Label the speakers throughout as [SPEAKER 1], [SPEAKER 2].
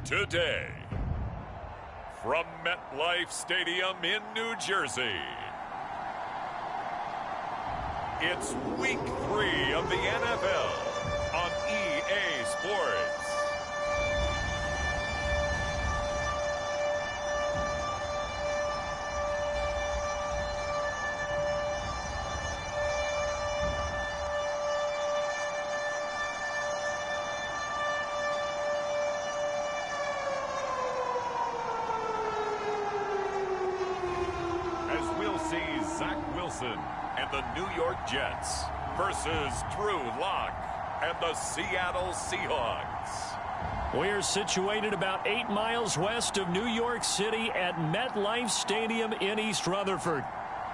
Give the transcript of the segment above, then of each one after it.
[SPEAKER 1] Today, from MetLife Stadium in New Jersey, it's Week 3 of the NFL on EA Sports. And the New York Jets versus Drew Lock and the Seattle Seahawks.
[SPEAKER 2] We're situated about 8 miles west of New York City at MetLife Stadium in East Rutherford.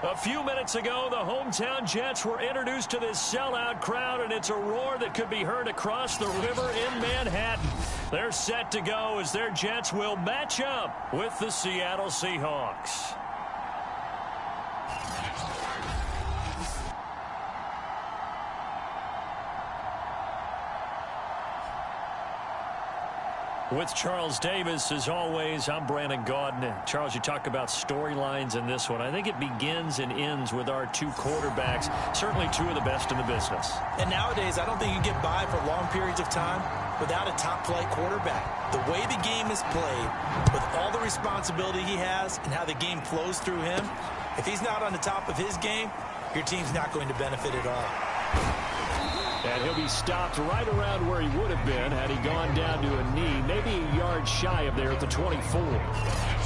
[SPEAKER 2] A few minutes ago, the hometown Jets were introduced to this sellout crowd, and it's a roar that could be heard across the river in Manhattan. They're set to go as their Jets will match up with the Seattle Seahawks. With Charles Davis, as always, I'm Brandon Gaudin. Charles, you talk about storylines in this one. I think it begins and ends with our two quarterbacks, certainly two of the best in the business.
[SPEAKER 3] And nowadays, I don't think you get by for long periods of time without a top-flight quarterback. The way the game is played, with all the responsibility he has and how the game flows through him, if he's not on the top of his game, your team's not going to benefit at all.
[SPEAKER 2] And he'll be stopped right around where he would have been had he gone down to a knee, maybe a yard shy of there at the 24.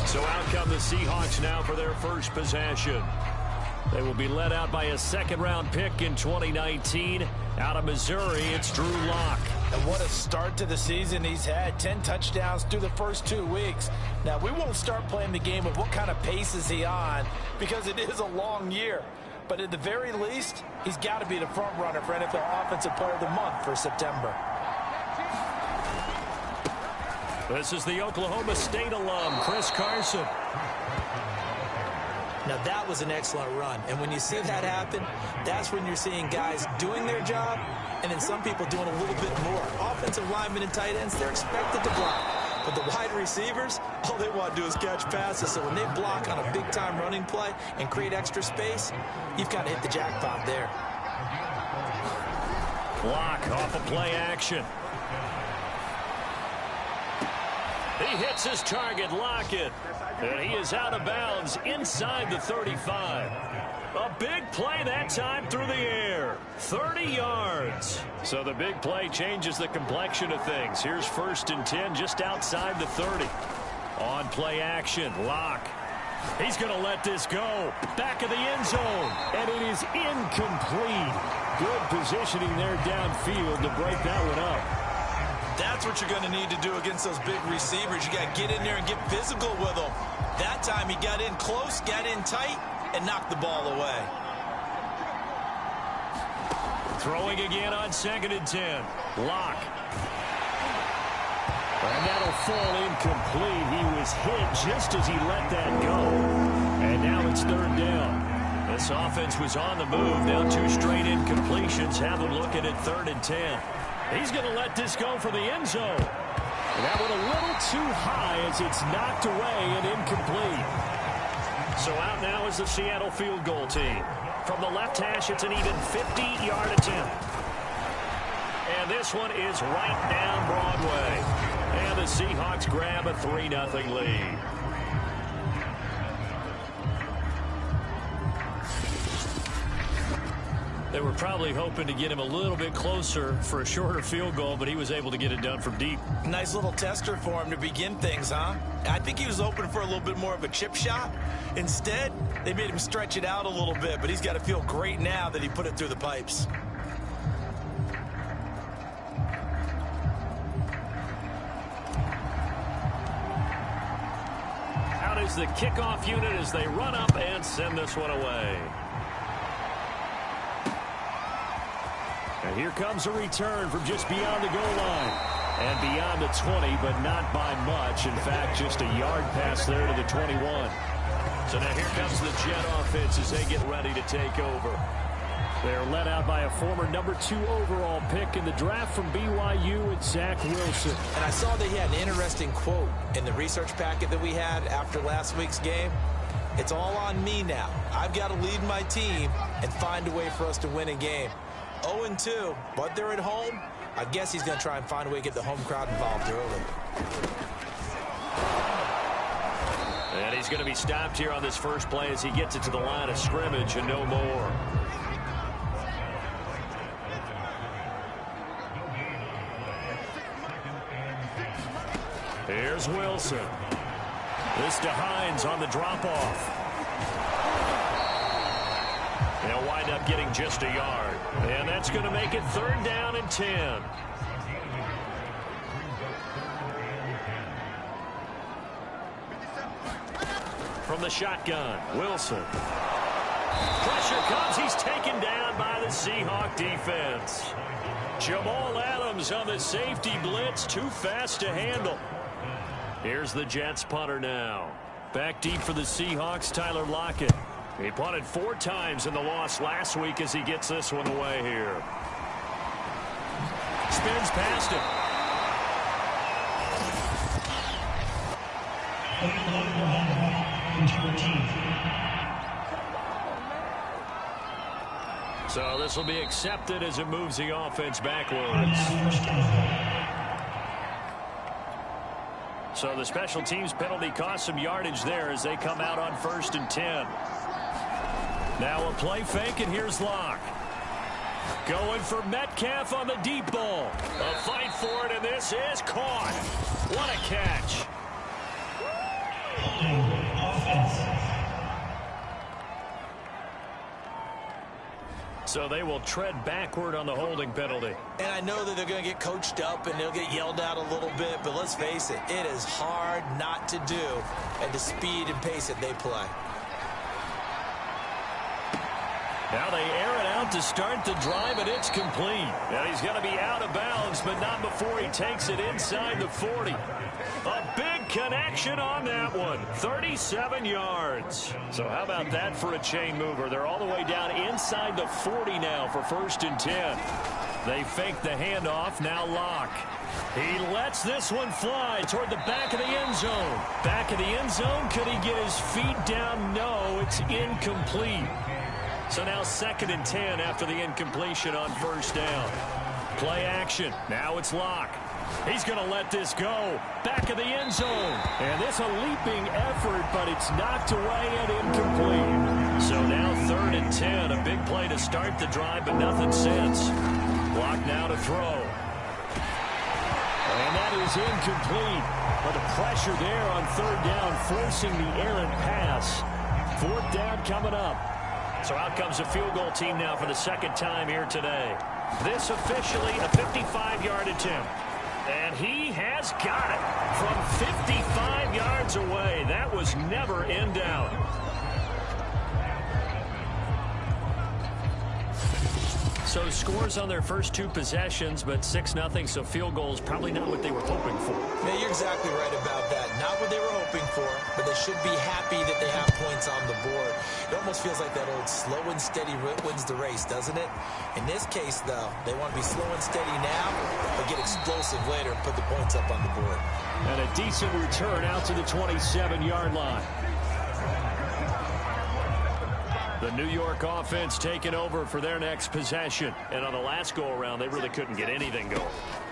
[SPEAKER 2] So out come the Seahawks now for their first possession. They will be led out by a second-round pick in 2019. Out of Missouri, it's Drew Lock.
[SPEAKER 3] And what a start to the season he's had. 10 touchdowns through the first 2 weeks. Now, we won't start playing the game of what kind of pace is he on, because it is a long year. But at the very least, he's got to be the front runner for NFL Offensive Player of the Month for September.
[SPEAKER 2] This is the Oklahoma State alum, Chris Carson.
[SPEAKER 3] Now, that was an excellent run. And when you see that happen, that's when you're seeing guys doing their job and then some people doing a little bit more. Offensive linemen and tight ends, they're expected to block. But the wide receivers, all they want to do is catch passes. So when they block on a big-time running play and create extra space, you've got to hit the jackpot there.
[SPEAKER 2] Lock off of play action. He hits his target, Lockett. And he is out of bounds inside the 35. A big play that time through the air. 30 yards. So the big play changes the complexion of things. Here's 1st and 10 just outside the 30. On play action, Lock. He's going to let this go. Back of the end zone. And it is incomplete. Good positioning there downfield to break that one up.
[SPEAKER 3] That's what you're going to need to do against those big receivers. You got to get in there and get physical with them. That time he got in close, got in tight, and knocked the ball away.
[SPEAKER 2] Throwing again on 2nd and 10. Lock. And that'll fall incomplete. He was hit just as he let that go. And now it's 3rd down. This offense was on the move. Now 2 straight incompletions. Have them looking at 3rd and 10. He's going to let this go for the end zone. That one a little too high as it's knocked away and incomplete. So out now is the Seattle field goal team. From the left hash, it's an even 50-yard attempt. And this one is right down Broadway. And the Seahawks grab a 3-0 lead. They were probably hoping to get him a little bit closer for a shorter field goal, but he was able to get it done from deep.
[SPEAKER 3] Nice little tester for him to begin things, huh? I think he was open for a little bit more of a chip shot. Instead, they made him stretch it out a little bit, but he's got to feel great now that he put it through the pipes.
[SPEAKER 2] Out is the kickoff unit as they run up and send this one away. And here comes a return from just beyond the goal line. And beyond the 20, but not by much. In fact, just a yard pass there to the 21. So now here comes the Jet offense as they get ready to take over. They're led out by a former number 2 overall pick in the draft from BYU, and Zach Wilson.
[SPEAKER 3] And I saw that he had an interesting quote in the research packet that we had after last week's game. It's all on me now. I've got to lead my team and find a way for us to win a game. 0-2, but they're at home. I guess he's going to try and find a way to get the home crowd involved early.
[SPEAKER 2] And he's going to be stopped here on this first play as he gets it to the line of scrimmage and no more. Here's Wilson. This to Hines on the drop-off. He'll wind up getting just a yard. And that's going to make it 3rd down and 10. From the shotgun, Wilson. Pressure comes. He's taken down by the Seahawk defense. Jamal Adams on the safety blitz. Too fast to handle. Here's the Jets punter now. Back deep for the Seahawks, Tyler Lockett. He punted 4 times in the loss last week as he gets this one away here. Spins past him. So this will be accepted as it moves the offense backwards. So the special teams penalty cost some yardage there as they come out on 1st and 10. Now a play fake, and here's Locke. Going for Metcalf on the deep ball. A fight for it, and this is caught. What a catch. So they will tread backward on the holding penalty.
[SPEAKER 3] And I know that they're going to get coached up and they'll get yelled at a little bit, but let's face it, it is hard not to do at the speed and pace that they play.
[SPEAKER 2] Now they air it out to start the drive, and it's complete. And he's going to be out of bounds, but not before he takes it inside the 40. A big connection on that one. 37 yards. So how about that for a chain mover? They're all the way down inside the 40 now for 1st and 10. They fake the handoff. Now Locke. He lets this one fly toward the back of the end zone. Back of the end zone. Could he get his feet down? No, it's incomplete. So now 2nd and 10 after the incompletion on 1st down. Play action. Now it's Locke. He's going to let this go. Back of the end zone. And this a leaping effort, but it's knocked away and incomplete. So now 3rd and 10. A big play to start the drive, but nothing since. Locke now to throw. And that is incomplete. But the pressure there on 3rd down, forcing the errant pass. 4th down coming up. So out comes a field goal team now for the 2nd time here today. This officially a 55-yard attempt. And he has got it from 55 yards away. That was never in doubt. So scores on their first 2 possessions, but 6-0, so field goals probably not what they were hoping for.
[SPEAKER 3] Yeah, you're exactly right about that. Not what they were hoping for, but they should be happy that they have points on the board. It almost feels like that old slow and steady wins the race, doesn't it? In this case, though, they want to be slow and steady now, but get explosive later and put the points up on the board.
[SPEAKER 2] And a decent return out to the 27-yard line. The New York offense taking over for their next possession. And on the last go-around, they really couldn't get anything going.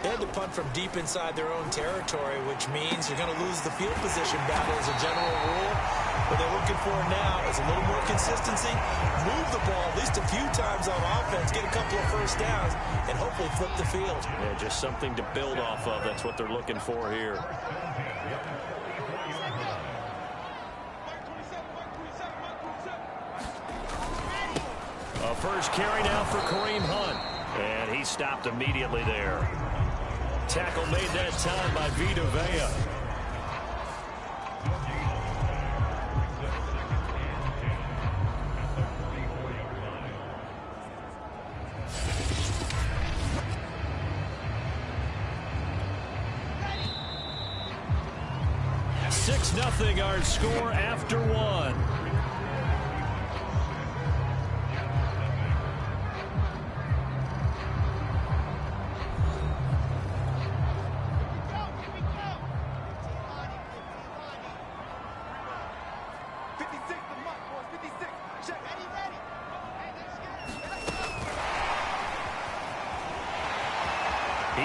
[SPEAKER 3] They had to punt from deep inside their own territory, which means you're going to lose the field position battle as a general rule. What they're looking for now is a little more consistency, move the ball at least a few times on offense, get a couple of 1st downs, and hopefully flip the field.
[SPEAKER 2] Yeah, just something to build off of. That's what they're looking for here. A first carry now for Kareem Hunt. And he stopped immediately there. Tackle made that time by Vita Vea. Nothing our score after 1.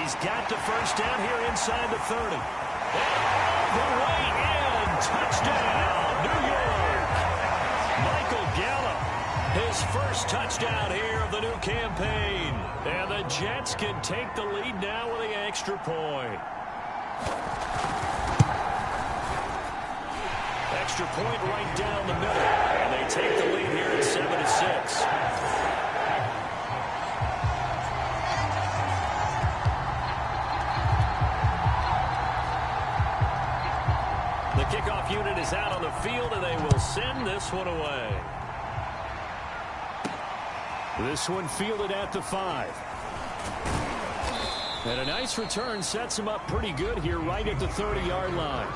[SPEAKER 2] he's got the first down here inside the 30. And all the way in. Touchdown, New York. Michael Gallup, his first touchdown here of the new campaign. And the Jets can take the lead now with the extra point. Extra point right down the middle. And they take the lead here at 7-6. The kickoff unit is out on the field, and they will send this one away. This one fielded at the 5. And a nice return sets him up pretty good here right at the 30-yard line.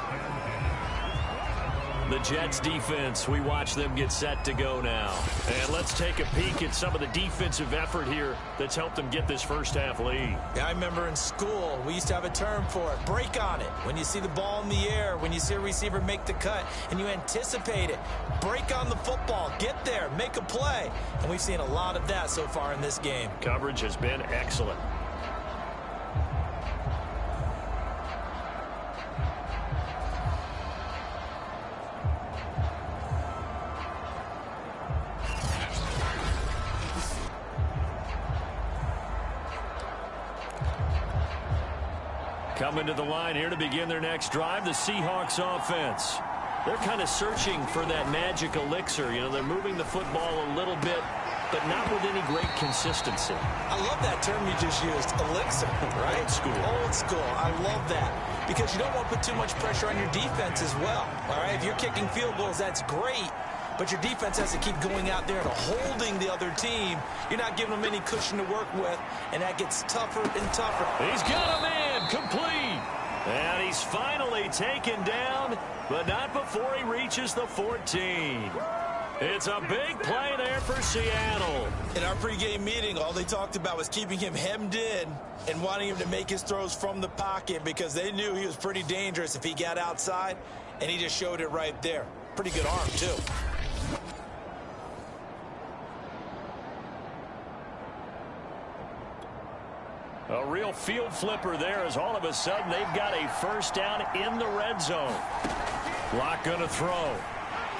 [SPEAKER 2] The Jets defense, we watch them get set to go now. And let's take a peek at some of the defensive effort here that's helped them get this first half lead.
[SPEAKER 3] Yeah, I remember in school, we used to have a term for it. Break on it. When you see the ball in the air, when you see a receiver make the cut, and you anticipate it. Break on the football. Get there. Make a play. And we've seen a lot of that so far in this game.
[SPEAKER 2] Coverage has been excellent. Coming to the line here to begin their next drive, the Seahawks offense. They're kind of searching for that magic elixir. You know, they're moving the football a little bit, but not with any great consistency.
[SPEAKER 3] I love that term you just used, elixir, right?
[SPEAKER 2] Old school.
[SPEAKER 3] Old school. I love that because you don't want to put too much pressure on your defense as well. All right, if you're kicking field goals, that's great. But your defense has to keep going out there and holding the other team. You're not giving them any cushion to work with, and that gets tougher and tougher.
[SPEAKER 2] He's got a man complete. And he's finally taken down, but not before he reaches the 14. It's a big play there for Seattle.
[SPEAKER 3] In our pregame meeting, all they talked about was keeping him hemmed in and wanting him to make his throws from the pocket because they knew he was pretty dangerous if he got outside, and he just showed it right there. Pretty good arm, too.
[SPEAKER 2] A real field flipper there as all of a sudden they've got a first down in the red zone. Locke going to throw.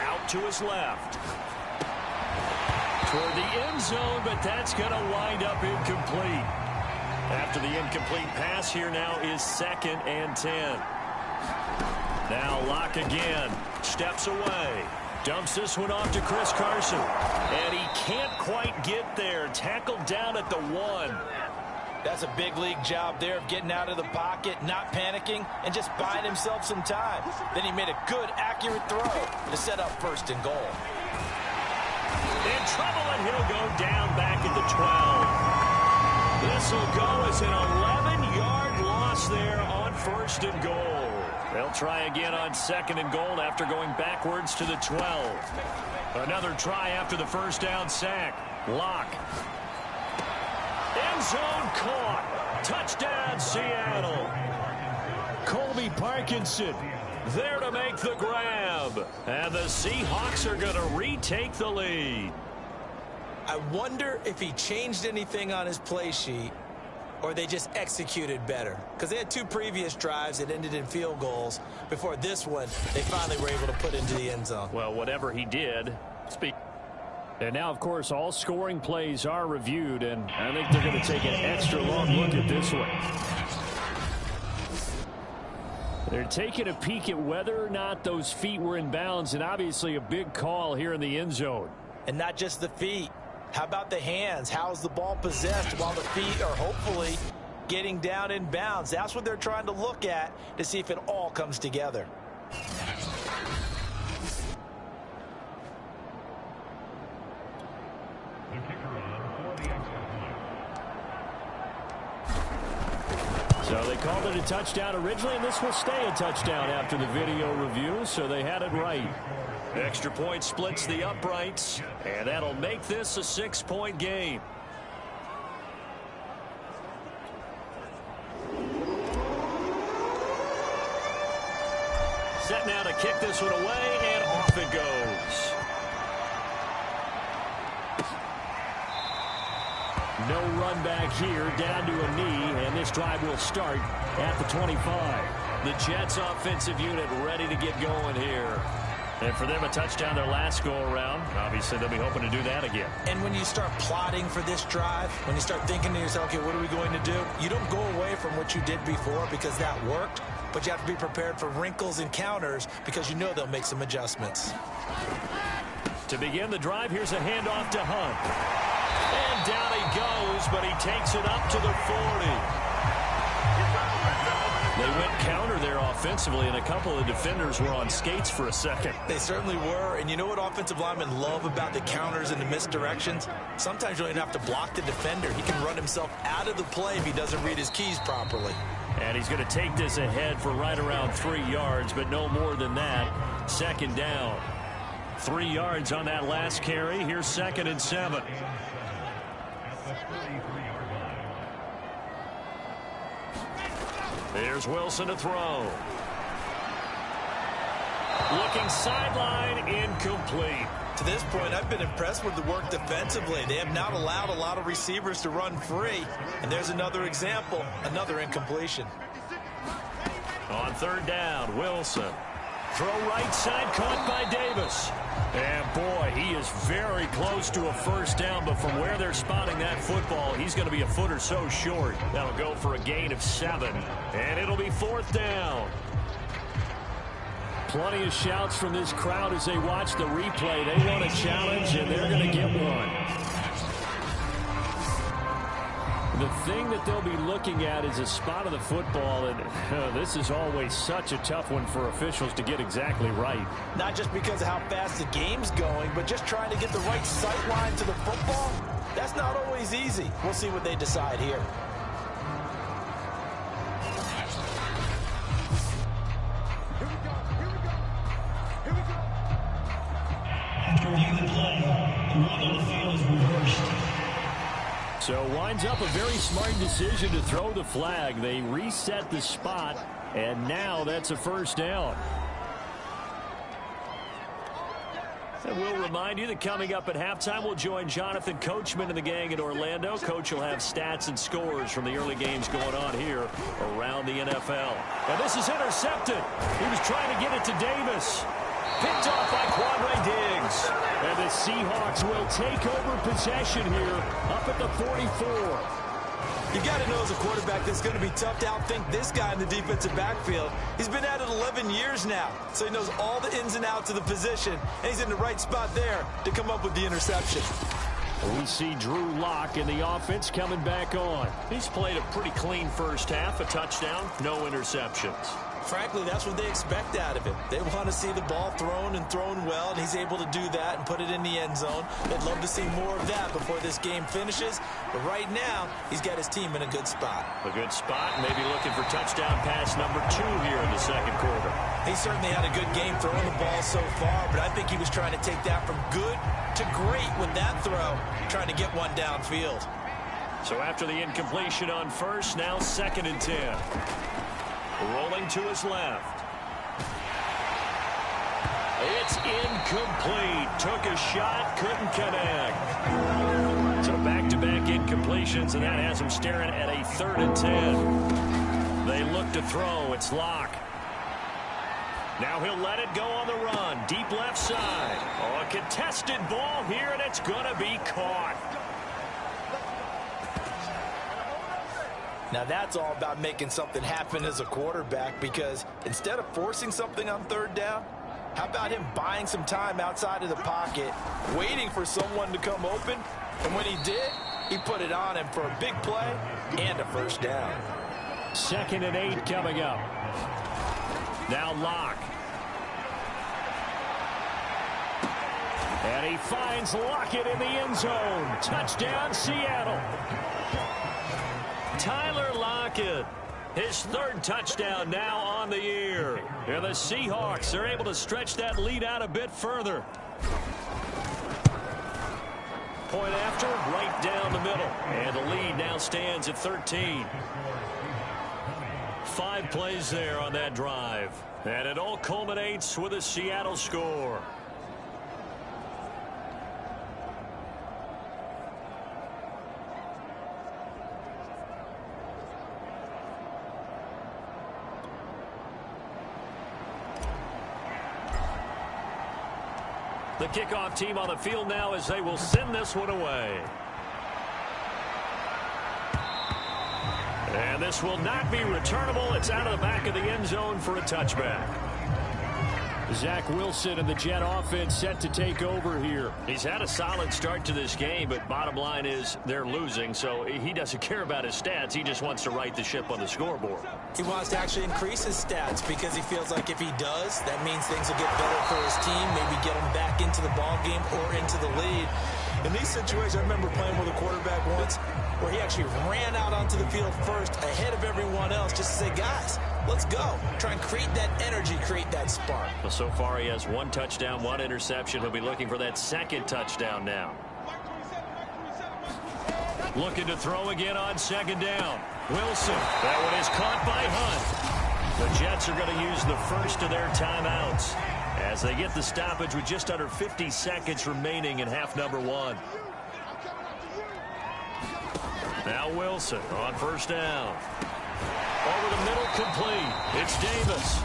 [SPEAKER 2] Out to his left. Toward the end zone, but that's going to wind up incomplete. After the incomplete pass here now is 2nd and 10. Now Locke again. Steps away. Dumps this one off to Chris Carson. And he can't quite get there. Tackled down at the 1.
[SPEAKER 3] That's a big league job there of getting out of the pocket, not panicking, and just buying himself some time. Then he made a good, accurate throw to set up 1st and goal.
[SPEAKER 2] In trouble, and he'll go down back at the 12. This will go as an 11-yard loss there on 1st and goal. They'll try again on 2nd and goal after going backwards to the 12. Another try after the first down sack. Locke. End zone caught. Touchdown, Seattle. Colby Parkinson there to make the grab. And the Seahawks are going to retake the lead.
[SPEAKER 3] I wonder if he changed anything on his play sheet or they just executed better. Because they had 2 previous drives that ended in field goals. Before this one, they finally were able to put into the end zone.
[SPEAKER 2] Well, whatever he did, And now, of course, all scoring plays are reviewed, and I think they're going to take an extra long look at this one. They're taking a peek at whether or not those feet were in bounds, and obviously a big call here in the end zone.
[SPEAKER 3] And not just the feet. How about the hands? How's the ball possessed while the feet are hopefully getting down in bounds? That's what they're trying to look at to see if it all comes together.
[SPEAKER 2] So they called it a touchdown originally, and this will stay a touchdown after the video review, so they had it right. Extra point splits the uprights, and that'll make this a 6-point game. Set now to kick this one away, and off it goes. No run back here, down to a knee, and this drive will start at the 25. The Jets offensive unit ready to get going here. And for them, a touchdown their last go-around. Obviously, they'll be hoping to do that again.
[SPEAKER 3] And when you start plotting for this drive, when you start thinking to yourself, okay, what are we going to do? You don't go away from what you did before because that worked, but you have to be prepared for wrinkles and counters because you know they'll make some adjustments.
[SPEAKER 2] To begin the drive, here's a handoff to Hunt. And down he goes, but he takes it up to the 40. They went counter there offensively, and a couple of defenders were on skates for a second.
[SPEAKER 3] They certainly were, and you know what offensive linemen love about the counters and the misdirections? Sometimes you don't even have to block the defender. He can run himself out of the play if he doesn't read his keys properly.
[SPEAKER 2] And he's going to take this ahead for right around 3 yards, but no more than that. Second down. 3 yards on that last carry. Here's 2nd and 7. Here's Wilson to throw. Looking sideline, incomplete.
[SPEAKER 3] To this point, I've been impressed with the work defensively. They have not allowed a lot of receivers to run free. And there's another example, another incompletion.
[SPEAKER 2] On 3rd down, Wilson. Throw right side, caught by Davis. And boy, he is very close to a first down, but from where they're spotting that football, he's going to be a foot or so short. That'll go for a gain of 7, and it'll be 4th down. Plenty of shouts from this crowd as they watch the replay. They want a challenge, and they're going to get one. The thing that they'll be looking at is a spot of the football, and this is always such a tough one for officials to get exactly right.
[SPEAKER 3] Not just because of how fast the game's going, but just trying to get the right sight line to the football. That's not always easy. We'll see what they decide here.
[SPEAKER 4] After reviewing the play, the run on the field is reversed.
[SPEAKER 2] So winds up a very smart decision to throw the flag. They reset the spot, and now that's a first down. And we'll remind you that coming up at halftime, we'll join Jonathan Coachman and the gang in Orlando. Coach will have stats and scores from the early games going on here around the NFL. And this is intercepted. He was trying to get it to Davis. Picked off by Quandre Diggs. And the Seahawks will take over possession here up at the 44.
[SPEAKER 3] You got to know as a quarterback that's going to be tough to outthink this guy in the defensive backfield. He's been at it 11 years now, so he knows all the ins and outs of the position, and he's in the right spot there to come up with the interception.
[SPEAKER 2] We see Drew Lock in the offense coming back on. He's played a pretty clean first half, a touchdown, no interceptions.
[SPEAKER 3] Frankly, that's what they expect out of him. They want to see the ball thrown and thrown well, and he's able to do that and put it in the end zone. They'd love to see more of that before this game finishes. But right now, he's got his team in a good spot.
[SPEAKER 2] A good spot, maybe looking for touchdown pass number 2 here in the second quarter.
[SPEAKER 3] He certainly had a good game throwing the ball so far, but I think he was trying to take that from good to great with that throw, trying to get one downfield.
[SPEAKER 2] So after the incompletion on first, now 2nd and 10. Rolling to his left. It's incomplete. Took a shot, couldn't connect. So back-to-back incompletions, and that has him staring at a 3rd and 10. They look to throw. It's Lock. Now he'll let it go on the run. Deep left side. Oh, a contested ball here, and it's going to be caught.
[SPEAKER 3] Now that's all about making something happen as a quarterback, because instead of forcing something on 3rd down, how about him buying some time outside of the pocket, waiting for someone to come open, and when he did, he put it on him for a big play and a first down.
[SPEAKER 2] 2nd and 8 coming up. Now Lock. And he finds Lockett in the end zone. Touchdown, Seattle. Tyler Lockett, his 3rd touchdown now on the year. And the Seahawks are able to stretch that lead out a bit further. Point after, right down the middle. And the lead now stands at 13. 5 plays there on that drive. And it all culminates with a Seattle score. The kickoff team on the field now as they will send this one away. And this will not be returnable. It's out of the back of the end zone for a touchback.
[SPEAKER 5] Zach Wilson and the Jet offense set to take over here.
[SPEAKER 2] He's had a solid start to this game, but bottom line is they're losing, so he doesn't care about his stats. He just wants to right the ship on the scoreboard.
[SPEAKER 3] He wants to actually increase his stats because he feels like if he does, that means things will get better for his team, maybe get him back into the ball game or into the lead. In these situations, I remember playing with a quarterback once where he actually ran out onto the field first ahead of everyone else just to say, guys, let's go. Try and create that energy, create that spark.
[SPEAKER 2] Well, so far he has 1 touchdown, 1 interception. He'll be looking for that 2nd touchdown now. Looking to throw again on 2nd down. Wilson. That one is caught by Hunt. The Jets are going to use the first of their timeouts as they get the stoppage with just under 50 seconds remaining in half number 1. Now Wilson on 1st down. Over the middle, complete. It's Davis.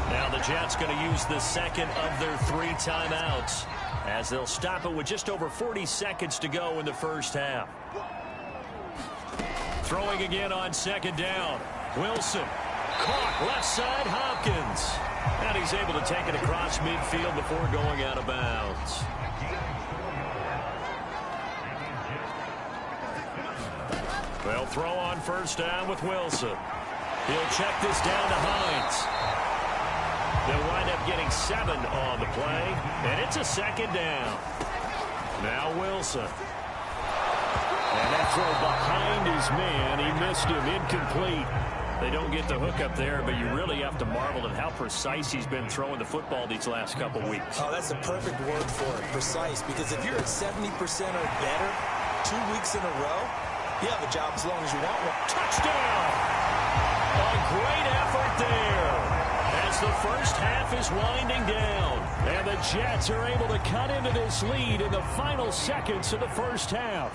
[SPEAKER 2] Now the Jets going to use the 2nd of their 3 timeouts as they'll stop it with just over 40 seconds to go in the first half. Throwing again on 2nd down. Wilson. Caught left side, Hopkins. And he's able to take it across midfield before going out of bounds. They'll throw on 1st down with Wilson. He'll check this down to Hines. They'll wind up getting 7 on the play, and it's a 2nd down. Now Wilson.
[SPEAKER 5] And that throw behind his man. He missed him. Incomplete.
[SPEAKER 2] They don't get the hook up there, but you really have to marvel at how precise he's been throwing the football these last couple weeks.
[SPEAKER 3] Oh, that's the perfect word for it, precise, because if you're at 70% or better 2 weeks in a row, you have a job as long as you want one.
[SPEAKER 2] Touchdown! A great effort there as the first half is winding down.
[SPEAKER 5] And the Jets are able to cut into this lead in the final seconds of the first half.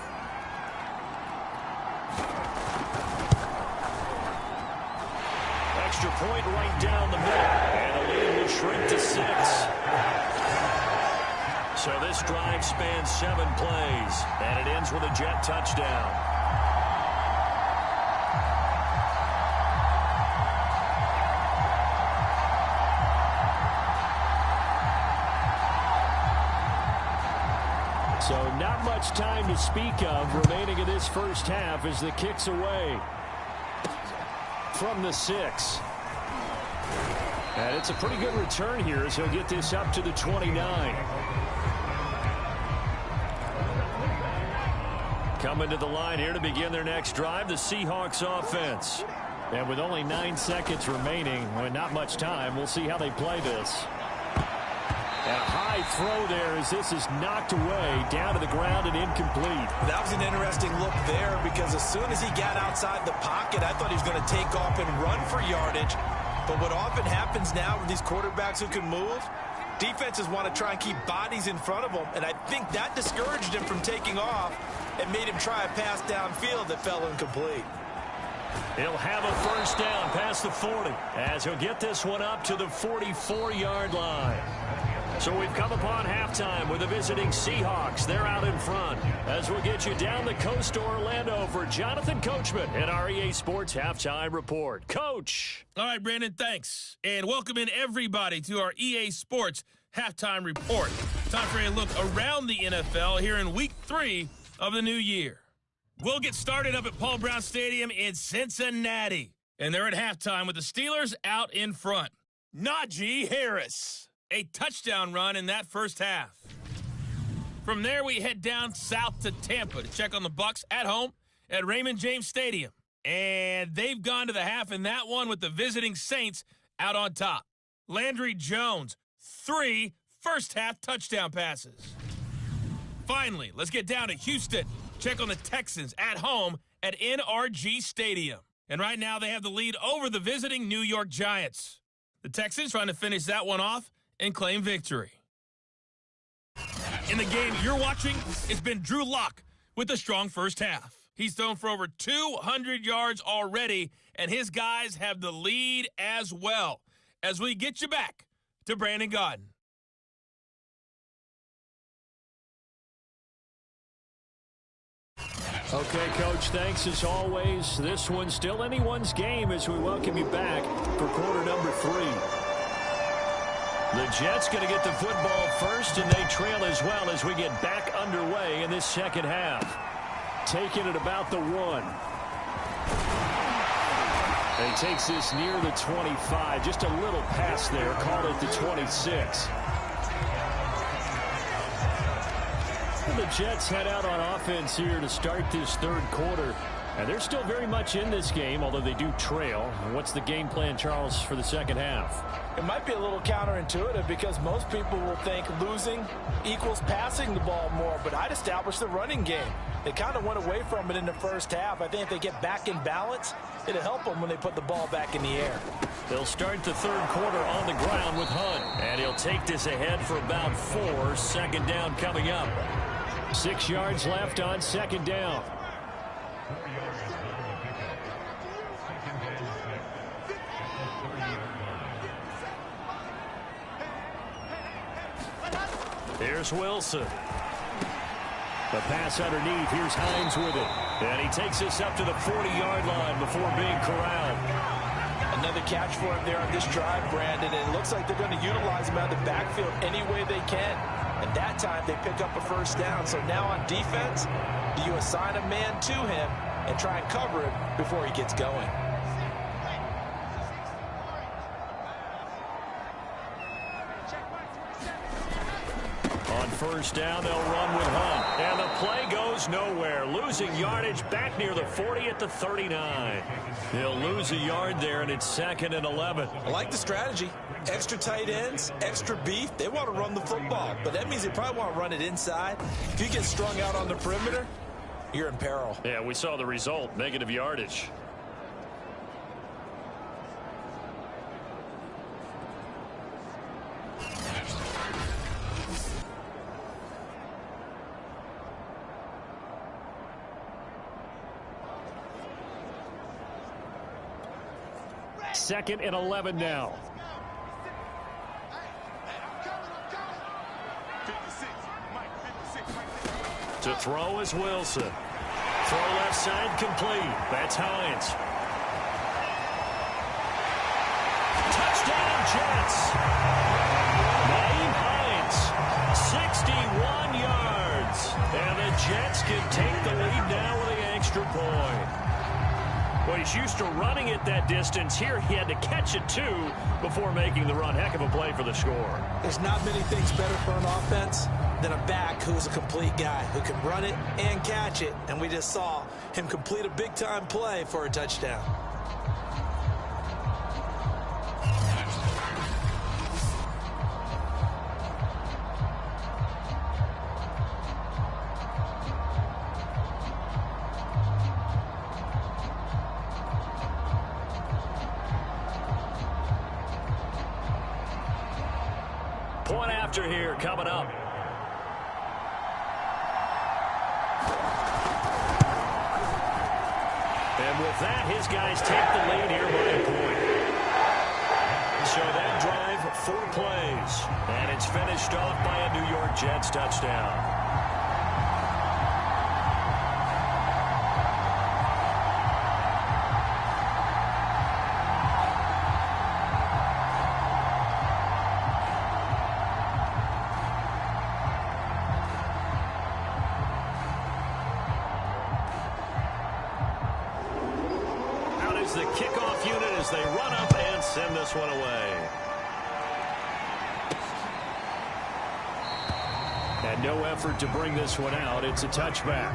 [SPEAKER 2] Extra point right down the middle, and the lead will shrink to 6. So this drive spans 7 plays, and it ends with a Jet touchdown.
[SPEAKER 5] So not much time to speak of remaining in this first half as the kick's away from the 6. And it's a pretty good return here as he'll get this up to the 29.
[SPEAKER 2] Coming to the line here to begin their next drive, the Seahawks offense.
[SPEAKER 5] And with only 9 seconds remaining, and not much time, we'll see how they play this. And a high throw there as this is knocked away, down to the ground and incomplete.
[SPEAKER 3] That was an interesting look there because as soon as he got outside the pocket, I thought he was going to take off and run for yardage. But what often happens now with these quarterbacks who can move, defenses want to try and keep bodies in front of them, and I think that discouraged him from taking off and made him try a pass downfield that fell incomplete.
[SPEAKER 2] He'll have a first down past the 40 as he'll get this one up to the 44-yard line. So we've come upon halftime with the visiting Seahawks. They're out in front as we'll get you down the coast to Orlando for Jonathan Coachman at our EA Sports Halftime Report. Coach.
[SPEAKER 6] All right, Brandon, thanks. And welcome in everybody to our EA Sports Halftime Report. Time for a look around the NFL here in Week 3 of the new year. We'll get started up at Paul Brown Stadium in Cincinnati. And they're at halftime with the Steelers out in front. Najee Harris. A touchdown run in that first half. From there, we head down south to Tampa to check on the Bucs at home at Raymond James Stadium. And they've gone to the half in that one with the visiting Saints out on top. Landry Jones, 3 first-half touchdown passes. Finally, let's get down to Houston. Check on the Texans at home at NRG Stadium. And right now, they have the lead over the visiting New York Giants. The Texans trying to finish that one off and claim victory. In the game you're watching, it's been Drew Lock with a strong first half. He's thrown for over 200 yards already, and his guys have the lead as well. As we get you back to Brandon Gaudin.
[SPEAKER 5] Okay, Coach, thanks as always. This one's still anyone's game as we welcome you back for quarter number 3. The Jets going to get the football first, and they trail as well as we get back underway in this second half. Taking it about the 1. And he takes this near the 25. Just a little pass there. Called it the 26. The Jets head out on offense here to start this third quarter. And they're still very much in this game, although they do trail. What's the game plan, Charles, for the second half?
[SPEAKER 3] It might be a little counterintuitive because most people will think losing equals passing the ball more, but I'd establish the running game. They kind of went away from it in the first half. I think if they get back in balance, it'll help them when they put the ball back in the air.
[SPEAKER 5] They'll start the third quarter on the ground with Hunt. And he'll take this ahead for about 4. Second down coming up. 6 yards left on second down. Here's Wilson. The pass underneath. Here's Hines with it. And he takes this up to the 40-yard line before being corralled.
[SPEAKER 3] Another catch for him there on this drive, Brandon. And it looks like they're going to utilize him out of the backfield any way they can. And that time they pick up a first down. So now on defense, do you assign a man to him and try and cover him before he gets going?
[SPEAKER 5] On first down, they'll run with Hunt. And the play goes nowhere. Losing yardage back near the 40 at the 39. He'll lose a yard there, and it's 2nd and 11.
[SPEAKER 3] I like the strategy. Extra tight ends, extra beef. They want to run the football, but that means they probably want to run it inside. If you get strung out on the perimeter, you're in peril.
[SPEAKER 5] Yeah, we saw the result, negative yardage. Second and 11 now. To throw is Wilson. Throw left side complete. That's Hines. Touchdown Jets. Naeem Hines. 61 yards. And the Jets can take the lead now with an extra point. Well, he's used to running it that distance. Here he had to catch it, too, before making the run. Heck of a play for the score.
[SPEAKER 3] There's not many things better for an offense than a back who's a complete guy who can run it and catch it. And we just saw him complete a big-time play for a touchdown.
[SPEAKER 5] Point after here coming up. And with that, his guys take the lead here by a point. So that drive, 4 plays. And it's finished off by a New York Jets touchdown. The kickoff unit as they run up and send this one away. And no effort to bring this one out. It's a touchback.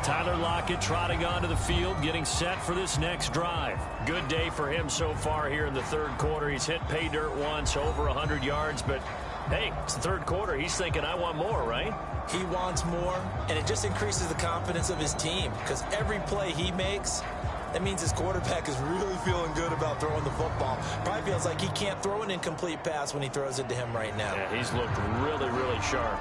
[SPEAKER 5] Tyler Lockett trotting onto the field, getting set for this next drive. Good day for him so far here in the third quarter. He's hit pay dirt once, over 100 yards, but hey, it's the third quarter. He's thinking, I want more, right?
[SPEAKER 3] He wants more, and it just increases the confidence of his team because every play he makes, that means his quarterback is really feeling good about throwing the football. Probably feels like he can't throw an incomplete pass when he throws it to him right now.
[SPEAKER 5] Yeah, he's looked really, really sharp.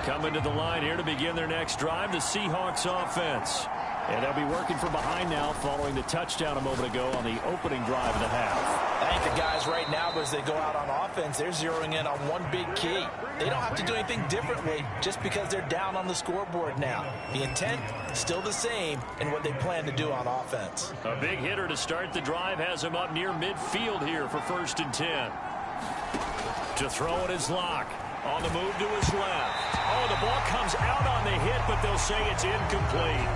[SPEAKER 2] Coming to the line here to begin their next drive, the Seahawks offense. And they'll be working from behind now following the touchdown a moment ago on the opening drive of the half.
[SPEAKER 3] I think the guys right now, as they go out on offense, they're zeroing in on one big key. They don't have to do anything differently just because they're down on the scoreboard now. The intent still the same in what they plan to do on offense.
[SPEAKER 2] A big hitter to start the drive has him up near midfield here for 1st and 10. To throw it is Locke. On the move to his left. Oh, the ball comes out on the hit, but they'll say it's incomplete.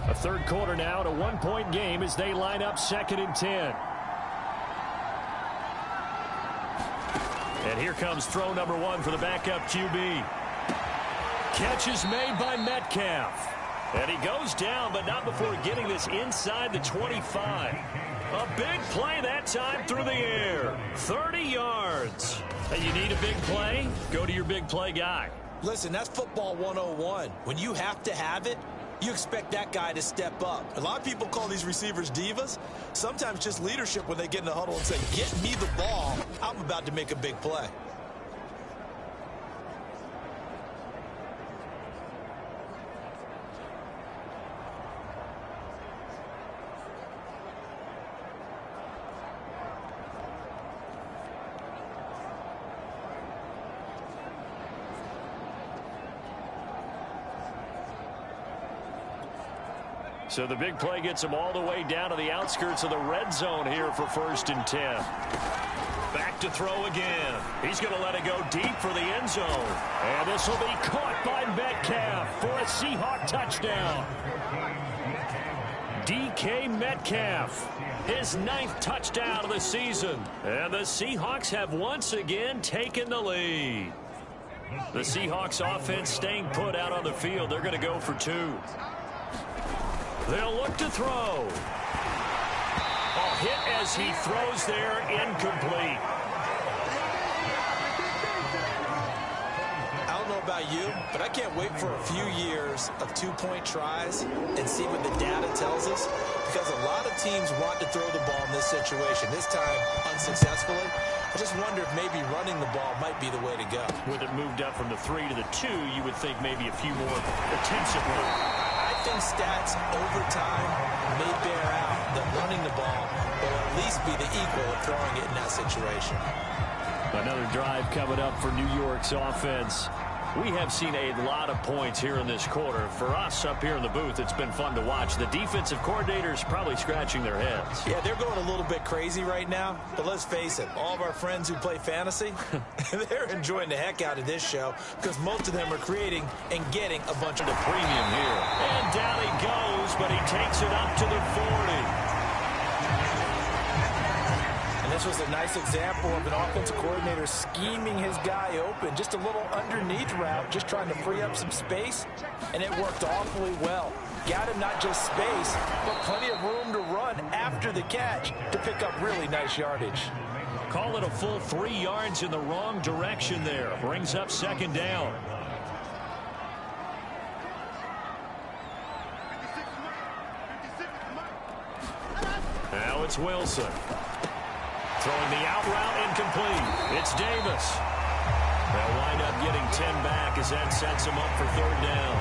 [SPEAKER 2] A third quarter now, to 1-point game as they line up 2nd and 10. And here comes throw number 1 for the backup QB. Catch is made by Metcalf. And he goes down, but not before getting this inside the 25. A big play that time through the air. 30 yards. Hey, you need a big play? Go to your big play guy.
[SPEAKER 3] Listen, that's football 101. When you have to have it, you expect that guy to step up. A lot of people call these receivers divas. Sometimes just leadership when they get in the huddle and say, get me the ball. I'm about to make a big play.
[SPEAKER 2] So the big play gets him all the way down to the outskirts of the red zone here for 1st and 10. Back to throw again. He's going to let it go deep for the end zone. And this will be caught by Metcalf for a Seahawk touchdown. DK Metcalf, his 9th touchdown of the season. And the Seahawks have once again taken the lead. The Seahawks offense staying put out on the field. They're going to go for 2. They'll look to throw. A hit as he throws there, incomplete.
[SPEAKER 3] I don't know about you, but I can't wait for a few years of 2-point tries and see what the data tells us, because a lot of teams want to throw the ball in this situation, this time unsuccessfully. I just wonder if maybe running the ball might be the way to go.
[SPEAKER 2] With it moved up from the 3 to the 2, you would think maybe a few more attempts at running.
[SPEAKER 3] I think stats over time may bear out that running the ball will at least be the equal of throwing it in that situation.
[SPEAKER 2] Another drive coming up for New York's offense. We have seen a lot of points here in this quarter. For us up here in the booth, it's been fun to watch. The defensive coordinators probably scratching their heads.
[SPEAKER 3] Yeah, they're going a little bit crazy right now. But let's face it, all of our friends who play fantasy, they're enjoying the heck out of this show because most of them are creating and getting a bunch of the premium here.
[SPEAKER 2] And down he goes, but he takes it up to the 40.
[SPEAKER 3] This was a nice example of an offensive coordinator scheming his guy open. Just a little underneath route, just trying to free up some space, and it worked awfully well. Got him not just space, but plenty of room to run after the catch to pick up really nice yardage.
[SPEAKER 2] Call it a full 3 yards in the wrong direction there. Brings up 2nd down. Now it's Wilson. Throwing the out route, incomplete. It's Davis. They'll wind up getting 10 back as that sets them up for 3rd down.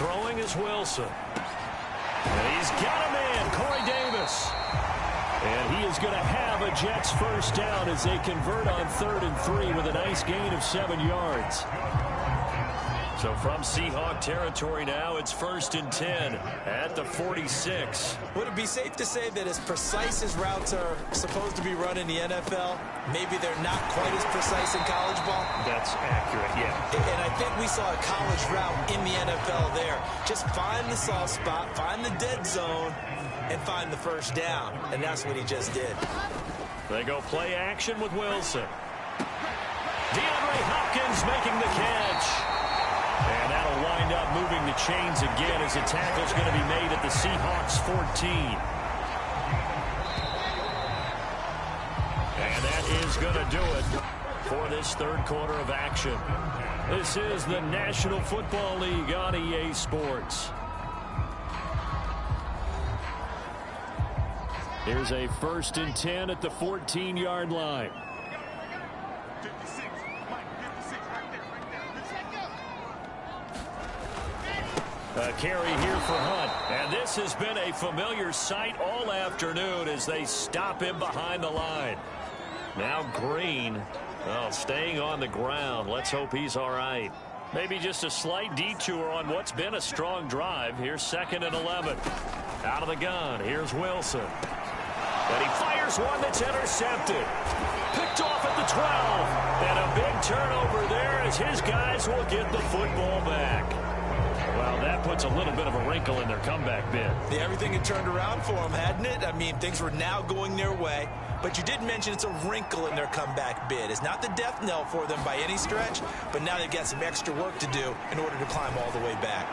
[SPEAKER 2] Throwing is Wilson. And he's got a man, Corey Davis. And he is going to have a Jets 1st down as they convert on 3rd and 3 with a nice gain of 7 yards. So from Seahawk territory now, it's 1st and 10 at the 46.
[SPEAKER 3] Would it be safe to say that as precise as routes are supposed to be run in the NFL, maybe they're not quite as precise in college ball?
[SPEAKER 2] That's accurate, yeah.
[SPEAKER 3] And I think we saw a college route in the NFL there. Just find the soft spot, find the dead zone, and find the first down. And that's what he just did.
[SPEAKER 2] They go play action with Wilson. DeAndre Hopkins making the catch. And that'll wind up moving the chains again as a tackle's going to be made at the Seahawks 14. And that is going to do it for this third quarter of action. This is the National Football League on EA Sports. Here's a 1st and 10 at the 14-yard line. A carry here for Hunt. And this has been a familiar sight all afternoon as they stop him behind the line. Now Green, staying on the ground. Let's hope he's all right. Maybe just a slight detour on what's been a strong drive. Here's 2nd and 11. Out of the gun. Here's Wilson. And he fires one that's intercepted. Picked off at the 12. And a big turnover there as his guys will get the football back. Well, that puts a little bit of a wrinkle in their comeback bid.
[SPEAKER 3] Yeah, everything had turned around for them, hadn't it? I mean, things were now going their way. But you did mention it's a wrinkle in their comeback bid. It's not the death knell for them by any stretch, but now they've got some extra work to do in order to climb all the way back.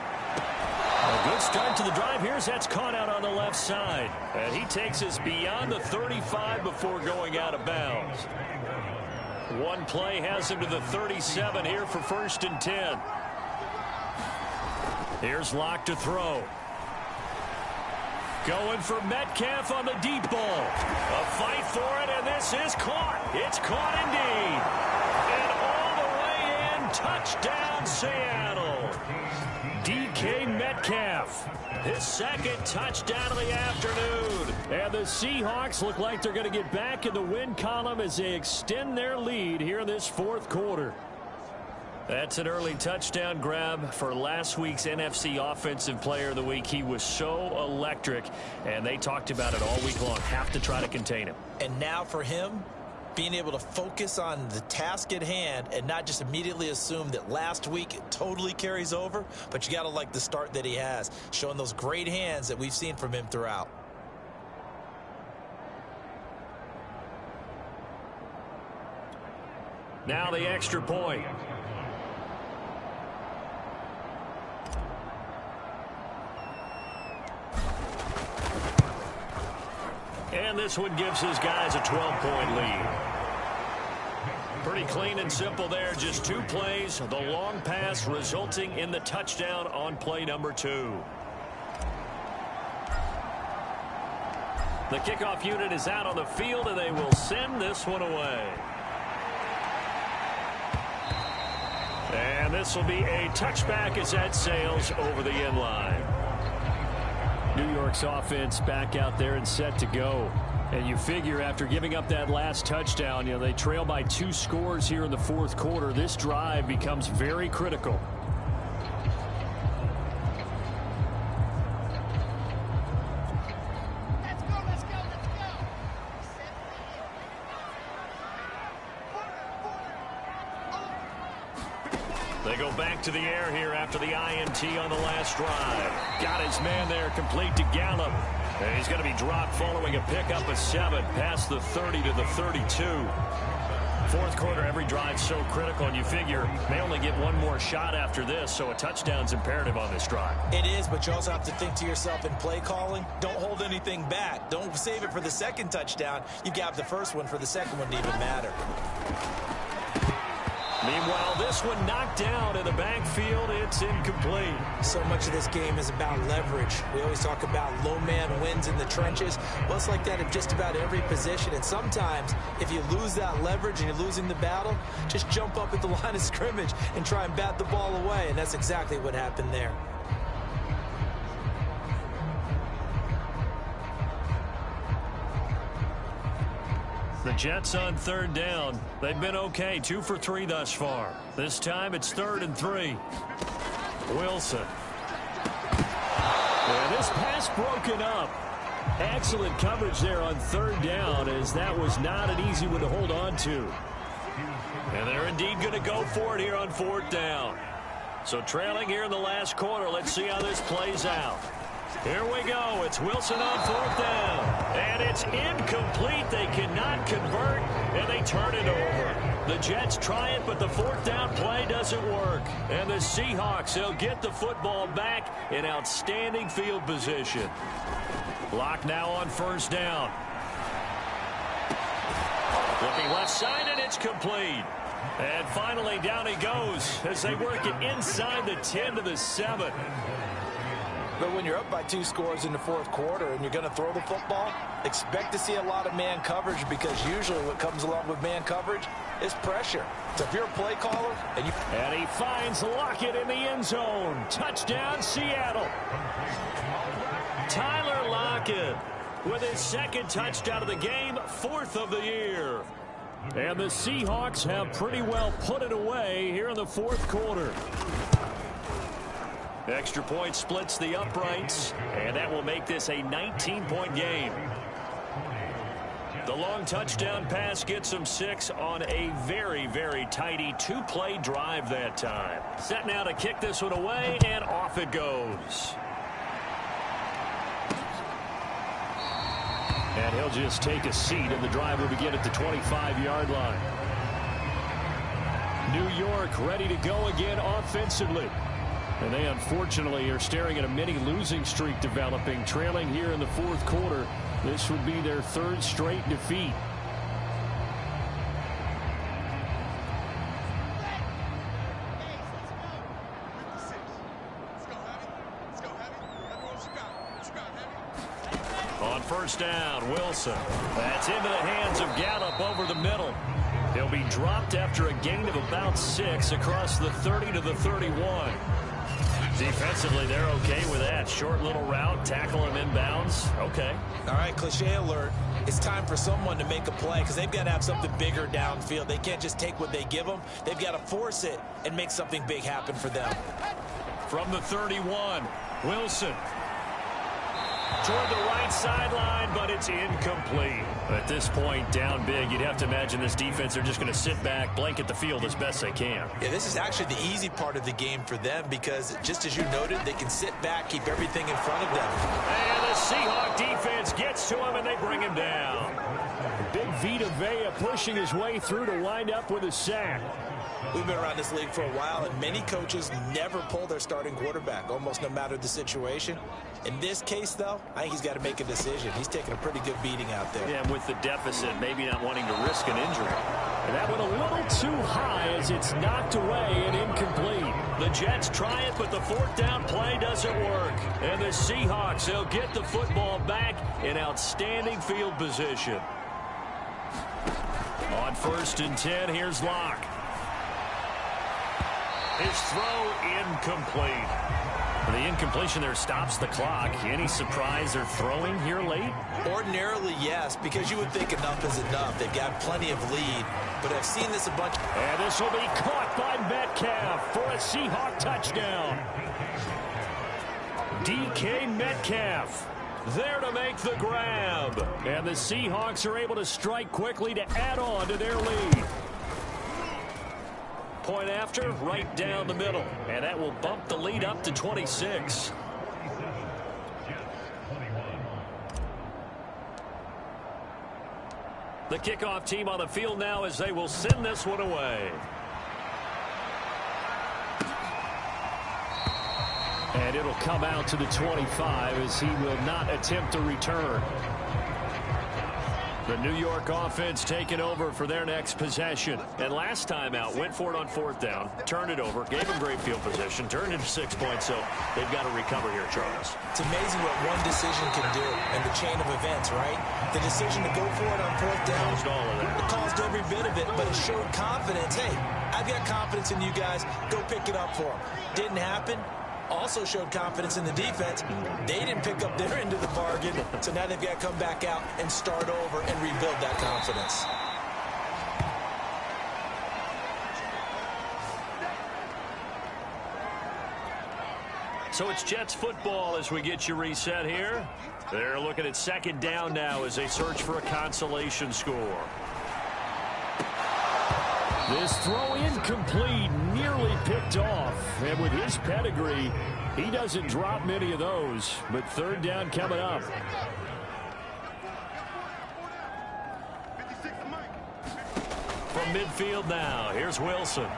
[SPEAKER 2] A good start to the drive. Here's that's caught out on the left side. And he takes us beyond the 35 before going out of bounds. One play has him to the 37 here for 1st and 10. Here's Locke to throw. Going for Metcalf on the deep ball. A fight for it, and this is caught. It's caught indeed. And all the way in, touchdown Seattle. DK Metcalf, his 2nd touchdown of the afternoon. And the Seahawks look like they're going to get back in the win column as they extend their lead here in this 4th quarter. That's an early touchdown grab for last week's NFC Offensive Player of the Week. He was so electric, and they talked about it all week long. Have to try to contain him.
[SPEAKER 3] And now for him, being able to focus on the task at hand and not just immediately assume that last week it totally carries over, but you got to like the start that he has, showing those great hands that we've seen from him throughout.
[SPEAKER 2] Now the extra point. And this one gives his guys a 12-point lead. Pretty clean and simple there. Just 2 plays. The long pass resulting in the touchdown on play number 2. The kickoff unit is out on the field, and they will send this one away. And this will be a touchback as that sails over the end line.
[SPEAKER 5] New York's offense back out there and set to go. And you figure after giving up that last touchdown, they trail by 2 scores here in the 4th quarter. This drive becomes very critical.
[SPEAKER 2] They go back to the air here after the INT on the last drive. Got his man there complete to Gallup. And he's going to be dropped following a pickup of 7 past the 30 to the 32. 4th quarter, every drive so critical, and you figure they only get one more shot after this, so a touchdown's imperative on this drive.
[SPEAKER 3] It is, but you also have to think to yourself in play calling, don't hold anything back. Don't save it for the 2nd touchdown. You gap the 1st one for the 2nd one to even matter.
[SPEAKER 2] Meanwhile, this one knocked down in the backfield. It's incomplete.
[SPEAKER 3] So much of this game is about leverage. We always talk about low man wins in the trenches. Well, it's like that in just about every position. And sometimes, if you lose that leverage and you're losing the battle, just jump up at the line of scrimmage and try and bat the ball away. And that's exactly what happened there.
[SPEAKER 5] The Jets on third down. They've been okay, 2 for 3 thus far. This time it's 3rd and 3. Wilson. And this pass broken up. Excellent coverage there on third down, as that was not an easy one to hold on to. And they're indeed going to go for it here on 4th down. So trailing here in the last quarter. Let's see how this plays out. Here we go. It's Wilson on 4th down. And it's incomplete. They cannot convert, and they turn it over. The Jets try it, but the 4th down play doesn't work. And the Seahawks, they'll get the football back in outstanding field position. Block now on 1st down. Looking left side, and it's complete. And finally, down he goes as they work it inside the 10 to the 7.
[SPEAKER 3] But when you're up by 2 scores in the 4th quarter and you're going to throw the football, expect to see a lot of man coverage, because usually what comes along with man coverage is pressure. So if you're a play caller and
[SPEAKER 5] he finds Lockett in the end zone. Touchdown, Seattle. Tyler Lockett with his 2nd touchdown of the game, 4th of the year. And the Seahawks have pretty well put it away here in the 4th quarter. Extra point splits the uprights, and that will make this a 19-point game. The long touchdown pass gets them 6 on a very, very tidy 2-play drive that time. Set now to kick this one away, and off it goes. And he'll just take a seat, and the drive will begin at the 25-yard line. New York ready to go again offensively. And they unfortunately are staring at a mini losing streak developing, trailing here in the 4th quarter. This would be their 3rd straight defeat. On 1st down, Wilson. That's into the hands of Gallup over the middle. He'll be dropped after a gain of about 6 across the 30 to the 31. Defensively, they're okay with that. Short little route, tackle him inbounds. Okay.
[SPEAKER 3] all right, cliche alert. It's time for someone to make a play, because they've got to have something bigger downfield. They can't just take what they give them. They've got to force it and make something big happen for them.
[SPEAKER 5] From the 31, Wilson. Toward the right sideline, but it's incomplete. At this point, down big, you'd have to imagine this defense are just going to sit back, blanket the field as best they can.
[SPEAKER 3] Yeah, this is actually the easy part of the game for them, because just as you noted, they can sit back, keep everything in front of them.
[SPEAKER 5] And the Seahawk defense gets to him, and they bring him down. Big Vita Vea pushing his way through to wind up with a sack.
[SPEAKER 3] We've been around this league for a while, and many coaches never pull their starting quarterback, almost no matter the situation. In this case, though, I think he's got to make a decision. He's taking a pretty good beating out there.
[SPEAKER 5] Yeah, and with the deficit, maybe not wanting to risk an injury. And that went a little too high as it's knocked away and incomplete. The Jets try it, but the 4th down play doesn't work. And the Seahawks, they'll get the football back in outstanding field position. On 1st and 10, here's Locke. His throw incomplete. The incompletion there stops the clock. Any surprise they're throwing here late?
[SPEAKER 3] Ordinarily, yes, because you would think enough is enough. They've got plenty of lead, but I've seen this a bunch.
[SPEAKER 5] And this will be caught by Metcalf for a Seahawk touchdown. DK Metcalf there to make the grab. And the Seahawks are able to strike quickly to add on to their lead. Point after, right down the middle. And that will bump the lead up to 26. The kickoff team on the field now as they will send this one away. And it'll come out to the 25 as he will not attempt to return. The New York offense taking over for their next possession. And last time out, went for it on 4th down, turned it over, gave them great field position, turned into 6 points, so they've got to recover here, Charles.
[SPEAKER 3] It's amazing what one decision can do in the chain of events, right? The decision to go for it on 4th down.
[SPEAKER 5] Caused all of that.
[SPEAKER 3] It caused every bit of it, but it showed confidence. Hey, I've got confidence in you guys. Go pick it up for them. Didn't happen. also showed confidence in the defense. They didn't pick up their end of the bargain, so now they've got to come back out and start over and rebuild that confidence.
[SPEAKER 5] So it's Jets football as we get you reset here. They're looking at second down now as they search for a consolation score.
[SPEAKER 2] This throw incomplete, nearly picked off. And with his pedigree, he doesn't drop many of those. But third down coming up.
[SPEAKER 5] From midfield now, here's Wilson. And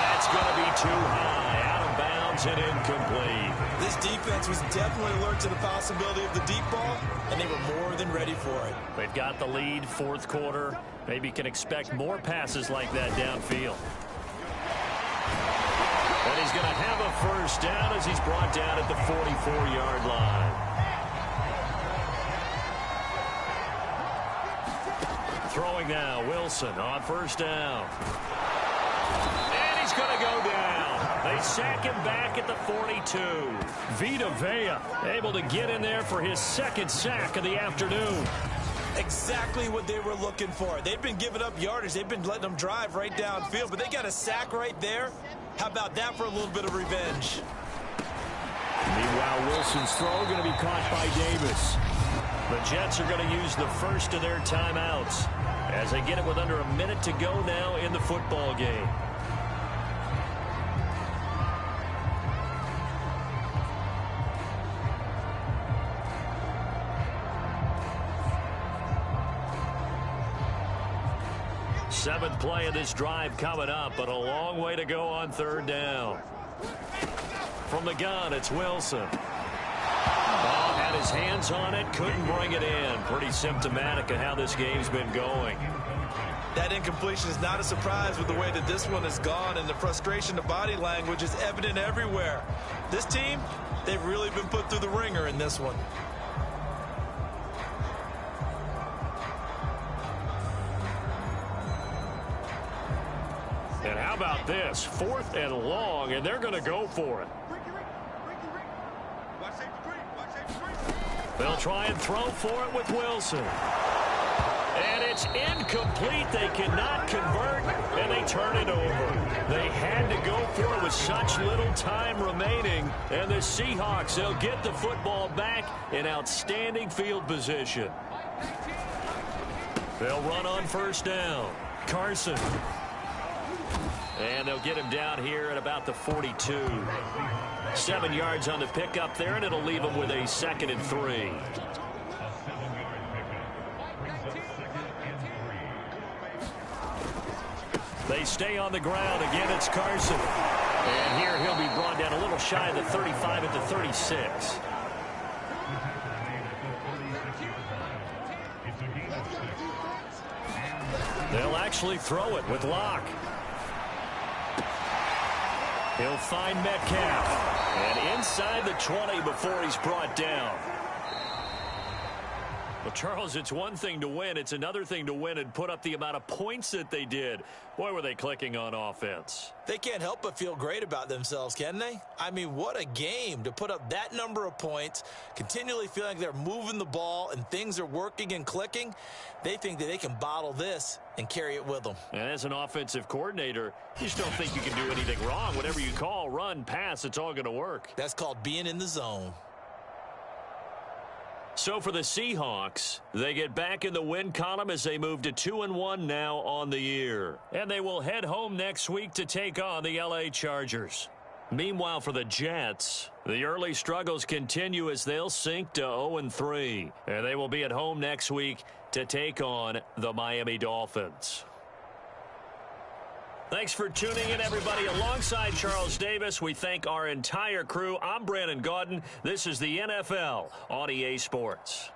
[SPEAKER 5] that's going to be too high, out of bounds and incomplete.
[SPEAKER 3] This defense was definitely alert to the possibility of the deep ball, and they were more than ready for it.
[SPEAKER 5] They've got the lead, fourth quarter. Maybe can expect more passes like that downfield. And he's going to have a first down as he's brought down at the 44-yard line. Throwing now, Wilson on first down. And he's going to go down. They sack him back at the 42.
[SPEAKER 2] Vita Vea able to get in there for his second sack of the afternoon.
[SPEAKER 3] Exactly what they were looking for. They've been giving up yardage. They've been letting them drive right downfield, but they got a sack right there. How about that for a little bit of revenge?
[SPEAKER 2] Meanwhile, Wilson's throw going to be caught by Davis.
[SPEAKER 5] The Jets are going to use the first of their timeouts as they get it with under a minute to go now in the football game. Seventh play of this drive coming up, but a long way to go on third down. From the gun, it's Wilson. Oh, had his hands on it, couldn't bring it in. Pretty symptomatic of how this game's been going.
[SPEAKER 3] That incompletion is not a surprise with the way that this one has gone, and the frustration, the body language is evident everywhere. This team, they've really been put through the ringer in this one.
[SPEAKER 5] And how about this? 4th and long, and they're going to go for it. They'll try and throw for it with Wilson. And it's incomplete. They cannot convert, and they turn it over. They had to go for it with such little time remaining. And the Seahawks, they'll get the football back in outstanding field position. They'll run on first down. Carson. And they'll get him down here at about the 42. 7 yards on the pickup there, and it'll leave him with a 2nd and 3. They stay on the ground. Again, it's Carson. And here he'll be brought down a little shy of the 35 at the 36. They'll actually throw it with Locke. He'll find Metcalf. And inside the 20 before he's brought down. Well, Charles, it's one thing to win. It's another thing to win and put up the amount of points that they did. Boy, were they clicking on offense.
[SPEAKER 3] They can't help but feel great about themselves, can they? I mean, what a game to put up that number of points, continually feeling like they're moving the ball and things are working and clicking. They think that they can bottle this and carry it with them.
[SPEAKER 5] And as an offensive coordinator, you just don't think you can do anything wrong. Whatever you call, run, pass, it's all going to work.
[SPEAKER 3] That's called being in the zone.
[SPEAKER 5] So for the Seahawks, they get back in the win column as they move to 2-1 now on the year. And they will head home next week to take on the LA Chargers. Meanwhile, for the Jets, the early struggles continue as they'll sink to 0-3. And they will be at home next week to take on the Miami Dolphins. Thanks for tuning in, everybody. Alongside Charles Davis, we thank our entire crew. I'm Brandon Gaudin. This is the NFL on EA Sports.